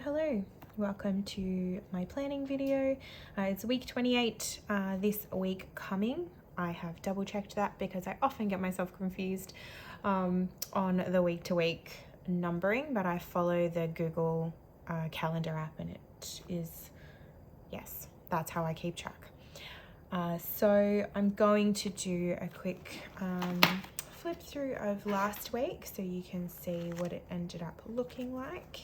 Hello, welcome to my planning video. It's week 28 this week coming. I have double checked that because I often get myself confused on the week to week numbering, but I follow the Google calendar app and it is, yes, that's how I keep track. So I'm going to do a quick flip through of last week so you can see what it ended up looking like.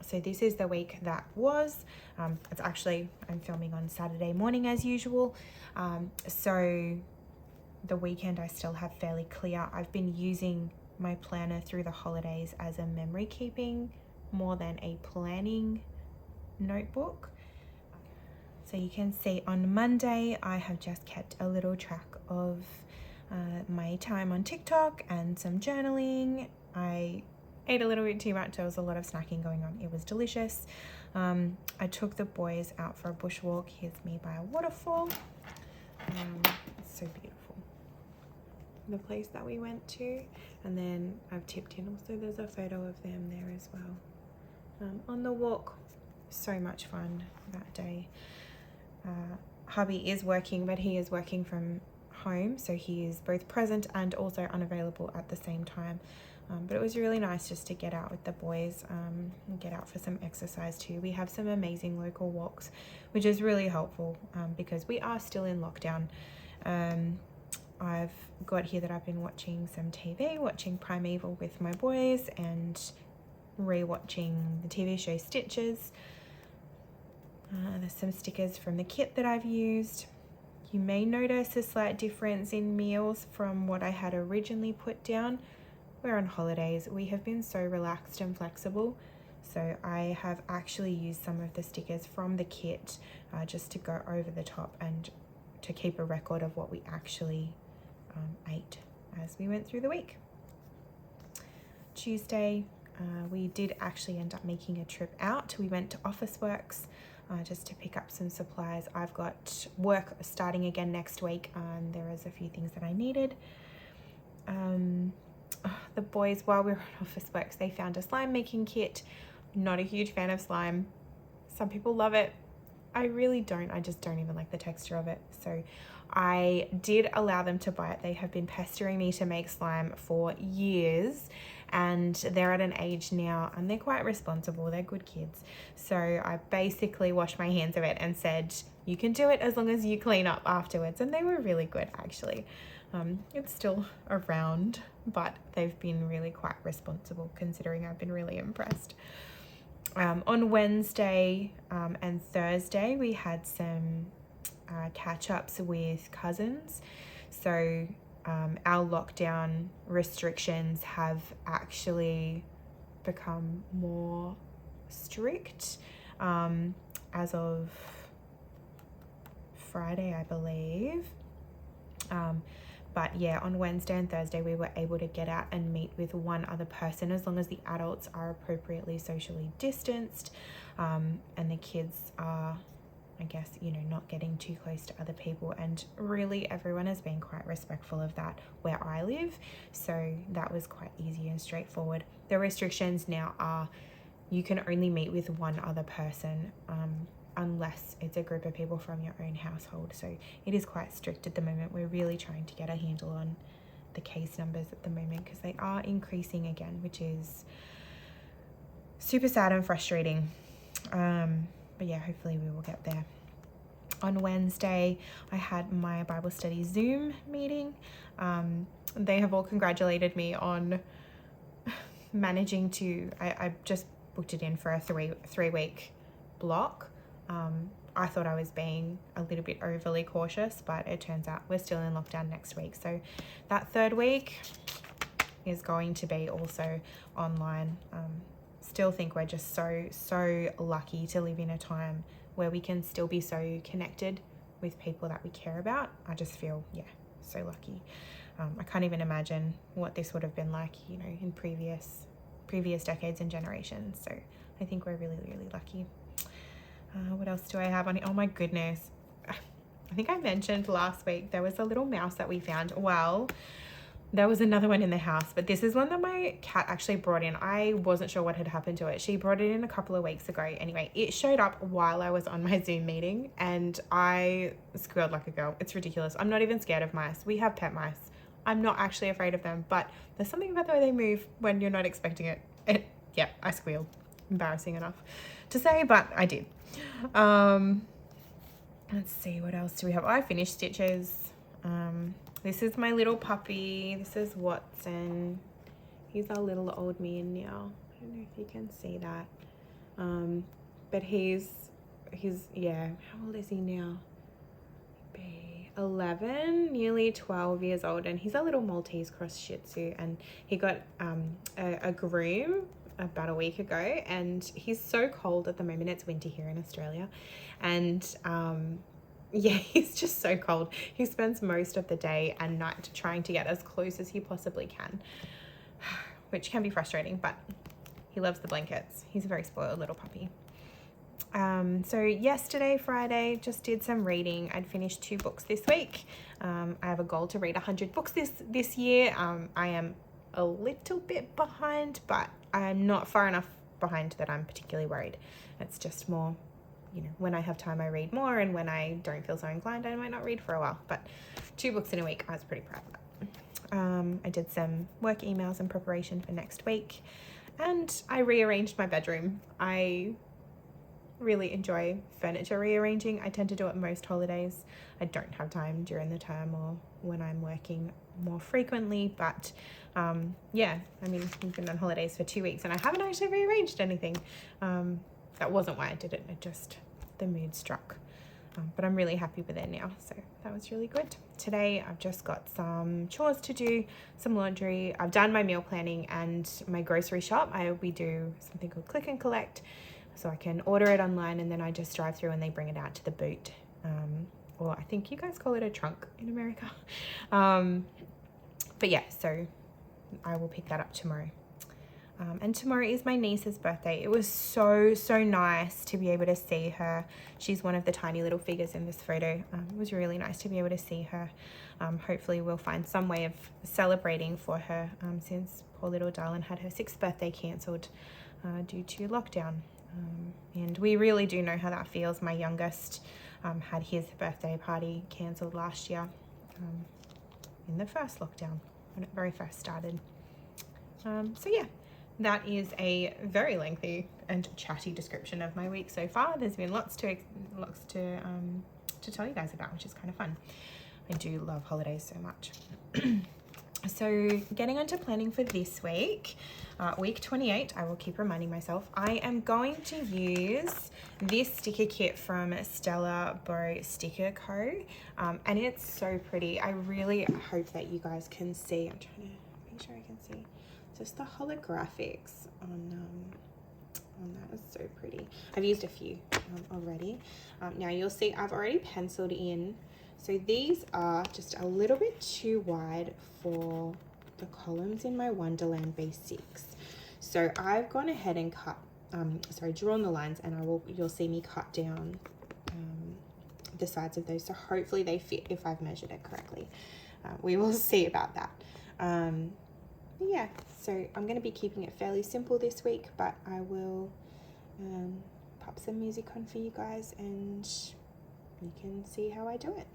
So this is the week that was. It's actually, I'm filming on Saturday morning as usual. So the weekend I still have fairly clear. I've been using my planner through the holidays as a memory keeping more than a planning notebook. So you can see on Monday, I have just kept a little track of my time on TikTok and some journaling. I ate a little bit too much. There was a lot of snacking going on. It was delicious. I took the boys out for a bushwalk. Here's me by a waterfall. It's so beautiful, the place that we went to. And then I've tipped in also, there's a photo of them there as well. On the walk, so much fun that day. Hubby is working, but he is working from home, so he is both present and also unavailable at the same time. But it was really nice just to get out with the boys, and get out for some exercise too. We have some amazing local walks, which is really helpful because we are still in lockdown. I've got here that I've been watching some TV, watching Primeval with my boys and re-watching the TV show Stitches. There's some stickers from the kit that I've used. You may notice a slight difference in meals from what I had originally put down. We're on holidays. We have been so relaxed and flexible. So I have actually used some of the stickers from the kit just to go over the top and to keep a record of what we actually ate as we went through the week. Tuesday, we did actually end up making a trip out. We went to Officeworks just to pick up some supplies. I've got work starting again next week and there is a few things that I needed. The boys, while we were at Officeworks, they found a slime making kit. Not a huge fan of slime. Some people love it. I really don't. I just don't even like the texture of it. So I did allow them to buy it. They have been pestering me to make slime for years and they're at an age now and they're quite responsible. They're good kids. So I basically washed my hands of it and said, you can do it as long as you clean up afterwards. And they were really good actually. It's still around, but they've been really quite responsible considering. I've been really impressed. On Wednesday and Thursday, we had some catch-ups with cousins. So our lockdown restrictions have actually become more strict as of Friday, I believe. But yeah, on Wednesday and Thursday, we were able to get out and meet with one other person as long as the adults are appropriately socially distanced and the kids are, I guess, you know, not getting too close to other people. And really everyone has been quite respectful of that where I live. So that was quite easy and straightforward. The restrictions now are you can only meet with one other person unless it's a group of people from your own household. So it is quite strict at the moment. We're really trying to get a handle on the case numbers at the moment because they are increasing again, which is super sad and frustrating. But yeah, hopefully we will get there. On Wednesday, I had my Bible study Zoom meeting. They have all congratulated me on managing to, I just booked it in for a three-week block. I thought I was being a little bit overly cautious, but it turns out we're still in lockdown next week. So that third week is going to be also online. Still think we're just so lucky to live in a time where we can still be so connected with people that we care about. I just feel, yeah, so lucky. I can't even imagine what this would have been like, you know, in previous decades and generations. So I think we're really, really lucky. What else do I have on here? Oh my goodness. I think I mentioned last week there was a little mouse that we found. Well, there was another one in the house, but this is one that my cat actually brought in. I wasn't sure what had happened to it. She brought it in a couple of weeks ago. Anyway, it showed up while I was on my Zoom meeting and I squealed like a girl. It's ridiculous. I'm not even scared of mice. We have pet mice. I'm not actually afraid of them, but there's something about the way they move when you're not expecting it. Yeah, I squealed. Embarrassing enough to say, but I did. Let's see, what else do we have? I finished stitches. This is my little puppy. This is Watson. He's our little old man now. I don't know if you can see that. But he's yeah, how old is he now? 11, nearly 12 years old, and he's a little Maltese cross Shih Tzu, and he got a groom about a week ago, and he's so cold at the moment. It's winter here in Australia, and yeah, he's just so cold. He spends most of the day and night trying to get as close as he possibly can, which can be frustrating, but he loves the blankets. He's a very spoiled little puppy. So yesterday, Friday, just did some reading. I'd finished 2 books this week. I have a goal to read 100 books this year. I am a little bit behind, but I'm not far enough behind that I'm particularly worried. It's just more, you know, when I have time I read more, and when I don't feel so inclined I might not read for a while. But 2 books in a week, I was pretty proud of that. I did some work emails in preparation for next week, and I rearranged my bedroom. I really enjoy furniture rearranging. I tend to do it most holidays. I don't have time during the term or when I'm working more frequently, but yeah, I mean, we've been on holidays for 2 weeks and I haven't actually rearranged anything. That wasn't why I did it. It just, the mood struck. But I'm really happy with it now, so that was really good. Today I've just got some chores to do, some laundry. I've done my meal planning and my grocery shop. We do something called click and collect, so I can order it online and then I just drive through and they bring it out to the boot, or I think you guys call it a trunk in America. But yeah, so I will pick that up tomorrow. And tomorrow is my niece's birthday. It was so nice to be able to see her. She's one of the tiny little figures in this photo. It was really nice to be able to see her. Hopefully we'll find some way of celebrating for her, since poor little darling had her 6th birthday cancelled due to lockdown. And we really do know how that feels. My youngest had his birthday party cancelled last year, in the first lockdown when it very first started. So yeah, that is a very lengthy and chatty description of my week so far. There's been lots to tell you guys about, which is kind of fun. I do love holidays so much. So getting on to planning for this week, week 28, I will keep reminding myself, I am going to use this sticker kit from StellaBeauStickerCo, and it's so pretty. I really hope that you guys can see. I'm trying to make sure I can see. Just the holographics on that is so pretty. I've used a few already. Now you'll see I've already penciled in. So these are just a little bit too wide for the columns in my Wonderland basics. So I've gone ahead and drawn the lines, and you'll see me cut down the sides of those. So hopefully they fit if I've measured it correctly. We will see about that. Yeah, so I'm going to be keeping it fairly simple this week, but I will pop some music on for you guys and you can see how I do it.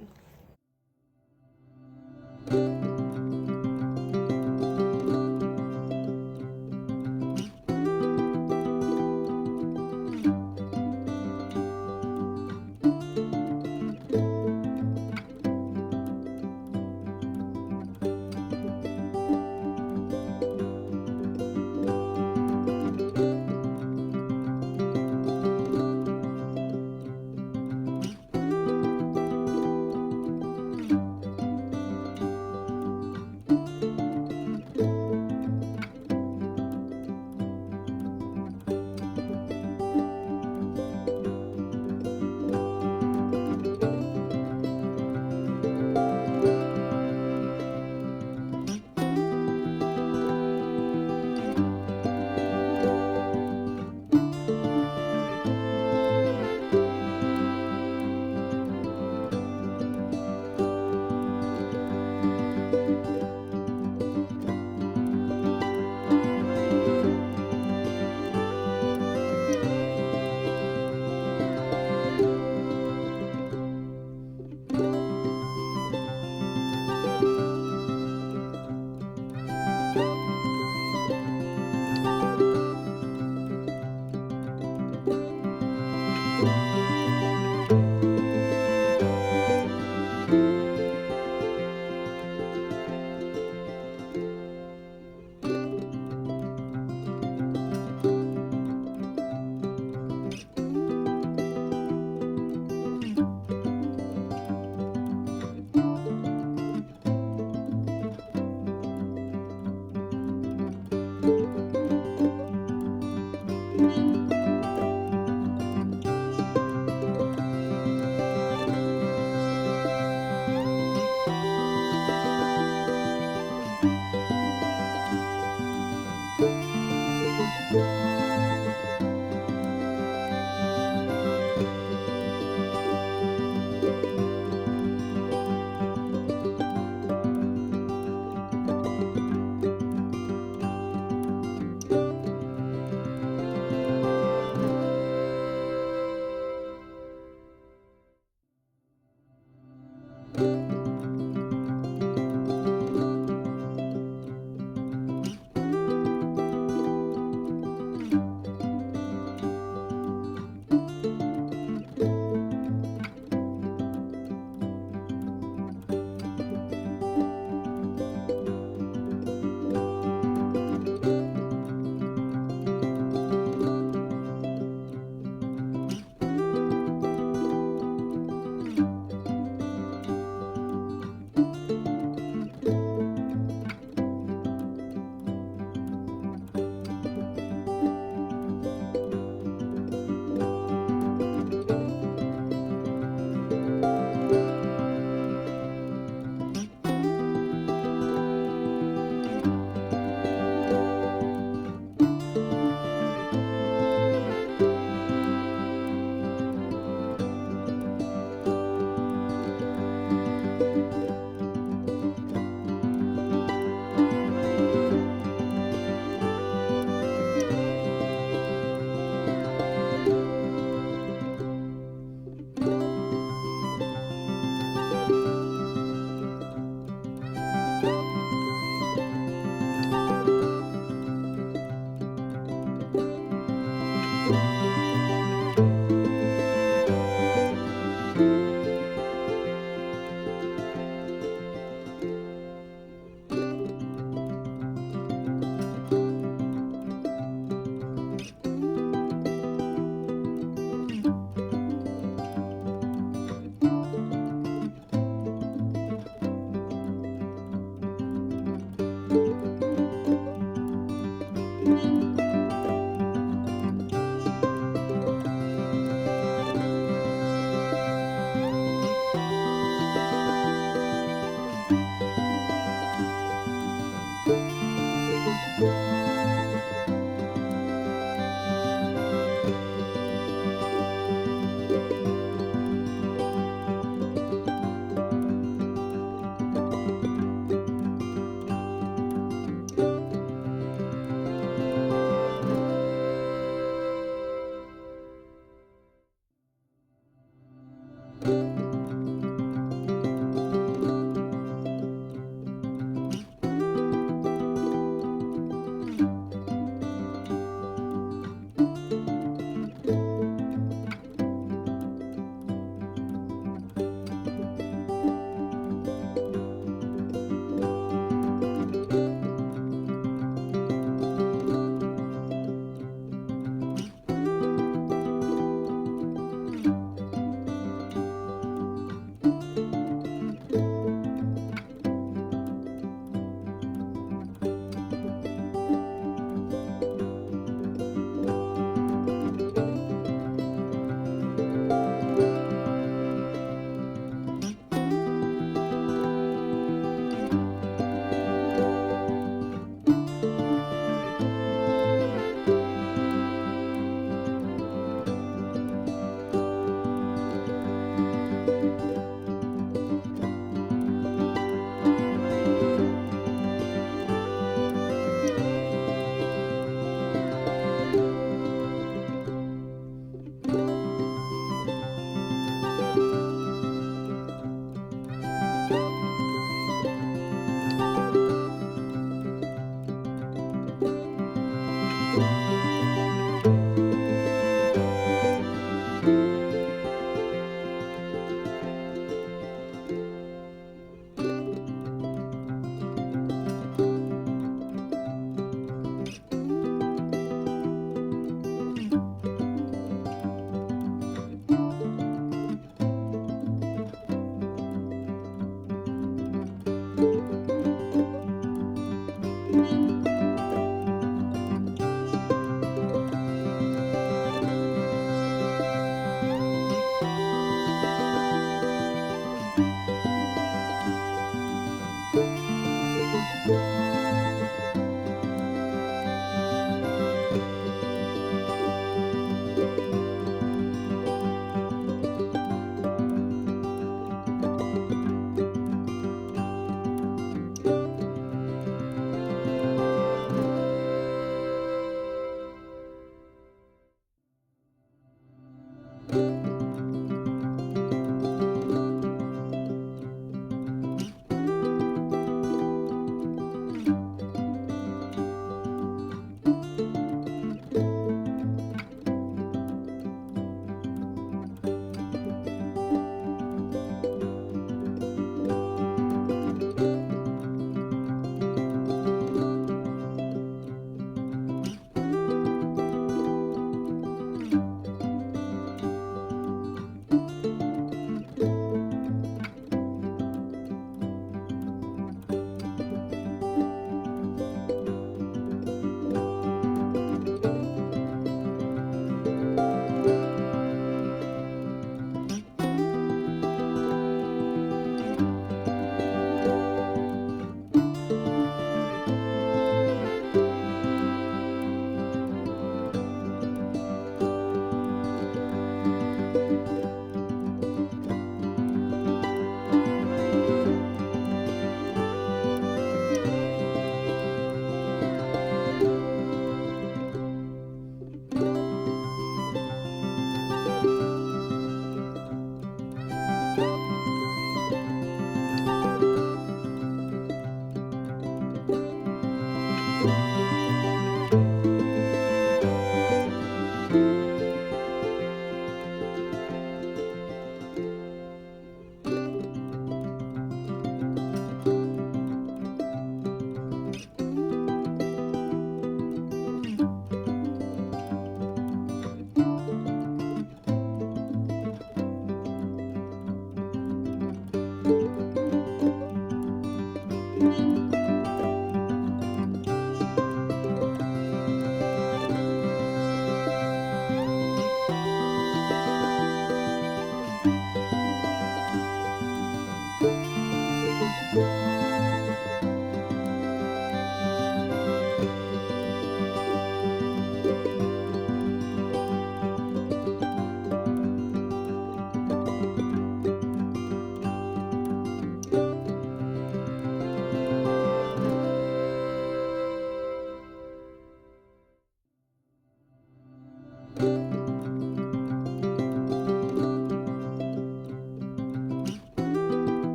you.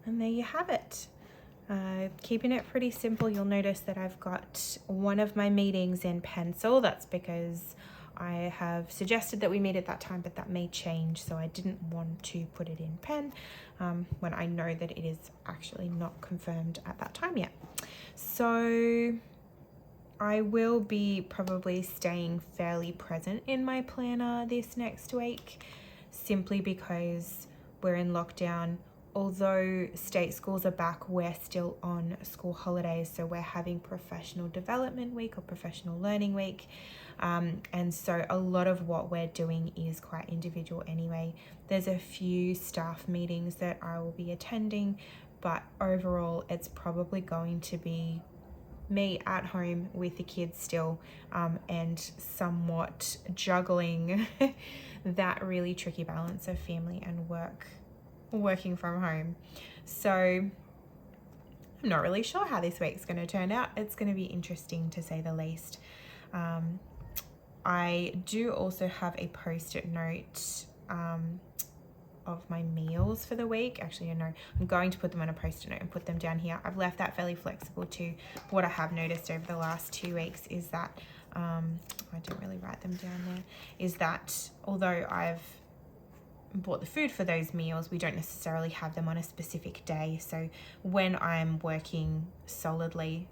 And there you have it. Keeping it pretty simple. You'll notice that I've got one of my meetings in pencil. That's because I have suggested that we meet at that time, but that may change, so I didn't want to put it in pen when I know that it is actually not confirmed at that time yet. So I will be probably staying fairly present in my planner this next week, simply because we're in lockdown. Although state schools are back, we're still on school holidays, so we're having professional development week or professional learning week. And so a lot of what we're doing is quite individual anyway. There's a few staff meetings that I will be attending, but overall it's probably going to be me at home with the kids still, and somewhat juggling that really tricky balance of family and working from home. So I'm not really sure how this week's going to turn out. It's going to be interesting, to say the least. I do also have a post-it note of my meals for the week. Actually, no, I'm going to put them on a post-it note and put them down here. I've left that fairly flexible too. What I have noticed over the last 2 weeks is that I don't really write them down there, is that although I've bought the food for those meals, we don't necessarily have them on a specific day. So when I'm working solidly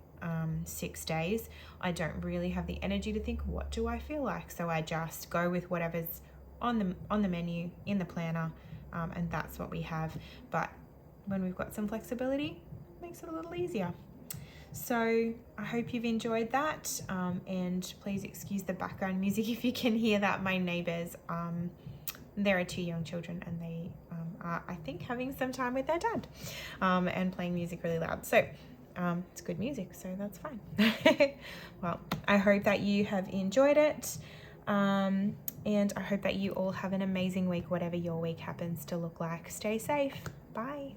6 days, I don't really have the energy to think, what do I feel like? So I just go with whatever's on the menu in the planner, and that's what we have. But when we've got some flexibility, it makes it a little easier. So I hope you've enjoyed that, and please excuse the background music if you can hear that. My neighbors, there are 2 young children, and they are, I think, having some time with their dad, and playing music really loud. So it's good music, so that's fine. Well, I hope that you have enjoyed it, and I hope that you all have an amazing week, whatever your week happens to look like. Stay safe. Bye.